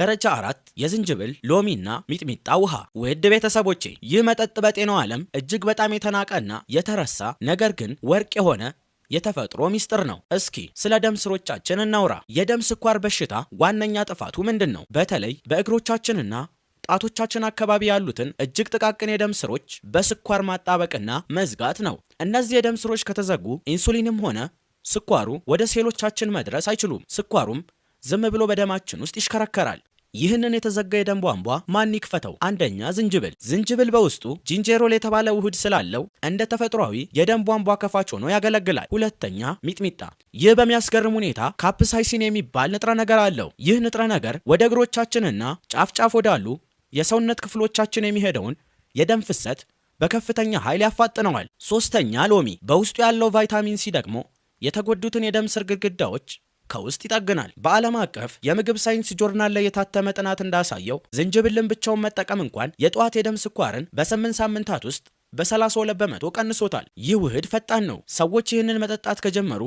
ደረጃ 4 የዝንጅብል ሎሚና ሚጥሚጣ ውሃ። ውድ ቤተሰቦቼ ይህ መጠጥ በጤናው ዓለም እጅግ በጣም የተናቀና የተረሳ ነገር ግን ወርቅ የሆነ የተፈጥሮ ሚስጥር ነው። እስኪ ስለ ደም ስሮቻችን እናውራ። የደም ስኳር በሽታ ዋነኛ ጥፋቱ ምንድነው? በተለይ በእግሮቻችንና ጣቶቻችን አካባቢ ያሉትን እጅግ ጥቃቅን የደም ስሮች በስኳር ማጣበቅና መዝጋት ነው። እነዚህ የደም ስሮች ከተዘጉ ኢንሱሊንም ሆነ ስኳሩ ወደ ሴሎቻችን መድረስ አይችሉም። ስኳሩም ዝም ብሎ በደማችን ውስጥ ይሽከረከራል። ይህንን የተዘጋ የደም ቧንቧ ማን ይክፈተው? አንደኛ ዝንጅብል። ዝንጅብል በውስጡ ጂንጀሮል የተባለ ውህድ ስላለው እንደ ተፈጥሯዊ የደም ቧንቧ ከፋች ሆኖ ያገለግላል። ሁለተኛ ሚጥሚጣ። ይህ በሚያስገርም ሁኔታ ካፕሳይሲን የሚባል ንጥረ ነገር አለው። ይህ ንጥረ ነገር ወደ እግሮቻችንና ጫፍ ጫፍ ወዳሉ የሰውነት ክፍሎቻችን የሚሄደውን የደም ፍሰት በከፍተኛ ኃይል ያፋጥነዋል። ሶስተኛ ሎሚ። በውስጡ ያለው ቫይታሚን ሲ ደግሞ የተጎዱትን የደም ስር ግድግዳዎች ከውስጥ ይጠግናል። በዓለም አቀፍ የምግብ ሳይንስ ጆርናል ላይ የታተመ ጥናት እንዳሳየው ዝንጅብልን ብቻውን መጠቀም እንኳን የጠዋት የደም ስኳርን በ8 ሳምንታት ውስጥ በ32 በመቶ ቀንሶታል። ይህ ውህድ ፈጣን ነው። ሰዎች ይህንን መጠጣት ከጀመሩ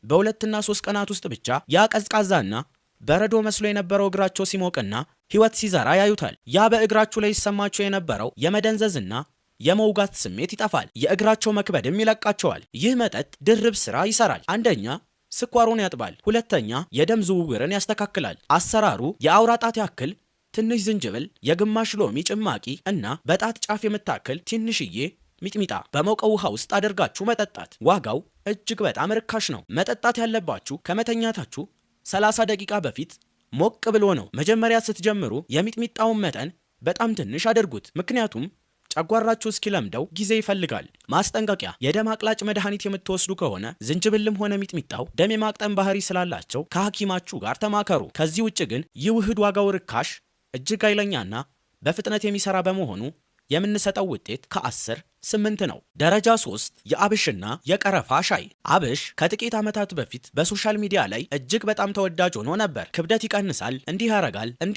በ2 እና 3 ቀናት ውስጥ ብቻ ያ ቀዝቃዛና በረዶ መስሎ የነበረው እግራቸው ሲሞቅና ሕይወት ሲዘራ ያዩታል። ያ በእግራችሁ ላይ ይሰማቸው የነበረው የመደንዘዝና የመውጋት ስሜት ይጠፋል። የእግራቸው መክበድም ይለቃቸዋል። ይህ መጠጥ ድርብ ስራ ይሰራል። አንደኛ ስኳሩን ያጥባል። ሁለተኛ የደም ዝውውርን ያስተካክላል። አሰራሩ የአውራ ጣት ያክል ትንሽ ዝንጅብል፣ የግማሽ ሎሚ ጭማቂ እና በጣት ጫፍ የምታክል ትንሽዬ ሚጥሚጣ በሞቀ ውሃ ውስጥ አድርጋችሁ መጠጣት። ዋጋው እጅግ በጣም ርካሽ ነው። መጠጣት ያለባችሁ ከመተኛታችሁ 30 ደቂቃ በፊት ሞቅ ብሎ ነው። መጀመሪያ ስትጀምሩ የሚጥሚጣውን መጠን በጣም ትንሽ አድርጉት፣ ምክንያቱም ጨጓራችሁ እስኪለምደው ጊዜ ይፈልጋል። ማስጠንቀቂያ፣ የደም አቅላጭ መድኃኒት የምትወስዱ ከሆነ ዝንጅብልም ሆነ ሚጥሚጣው ደም የማቅጠን ባህሪ ስላላቸው ከሐኪማችሁ ጋር ተማከሩ። ከዚህ ውጭ ግን ይህ ውህድ ዋጋው ርካሽ፣ እጅግ ኃይለኛና በፍጥነት የሚሰራ በመሆኑ የምንሰጠው ውጤት ከ10 8 ነው። ደረጃ 3 የአብሽና የቀረፋ ሻይ። አብሽ ከጥቂት ዓመታት በፊት በሶሻል ሚዲያ ላይ እጅግ በጣም ተወዳጅ ሆኖ ነበር። ክብደት ይቀንሳል፣ እንዲህ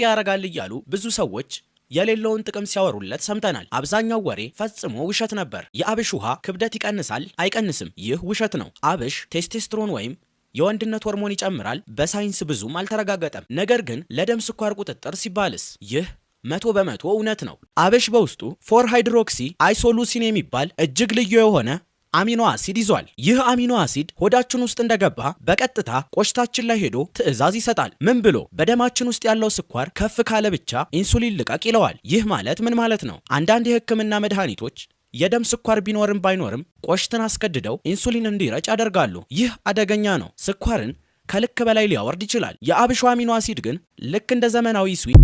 ያረጋል እያሉ ብዙ ሰዎች የሌለውን ጥቅም ሲያወሩለት ሰምተናል። አብዛኛው ወሬ ፈጽሞ ውሸት ነበር። የአብሽ ውሃ ክብደት ይቀንሳል አይቀንስም፣ ይህ ውሸት ነው። አብሽ ቴስቴስትሮን ወይም የወንድነት ሆርሞን ይጨምራል፣ በሳይንስ ብዙም አልተረጋገጠም። ነገር ግን ለደም ስኳር ቁጥጥር ሲባልስ ይህ 100% እውነት ነው። አብሽ በውስጡ 4 ሃይድሮክሲ አይሶሉሲን የሚባል እጅግ ልዩ የሆነ አሚኖ አሲድ ይዟል። ይህ አሚኖ አሲድ ሆዳችን ውስጥ እንደገባ በቀጥታ ቆሽታችን ላይ ሄዶ ትዕዛዝ ይሰጣል። ምን ብሎ? በደማችን ውስጥ ያለው ስኳር ከፍ ካለ ብቻ ኢንሱሊን ልቀቅ ይለዋል። ይህ ማለት ምን ማለት ነው? አንዳንድ የሕክምና መድኃኒቶች የደም ስኳር ቢኖርም ባይኖርም ቆሽትን አስገድደው ኢንሱሊን እንዲረጭ ያደርጋሉ። ይህ አደገኛ ነው። ስኳርን ከልክ በላይ ሊያወርድ ይችላል። የአብሽ አሚኖ አሲድ ግን ልክ እንደ ዘመናዊ ስዊት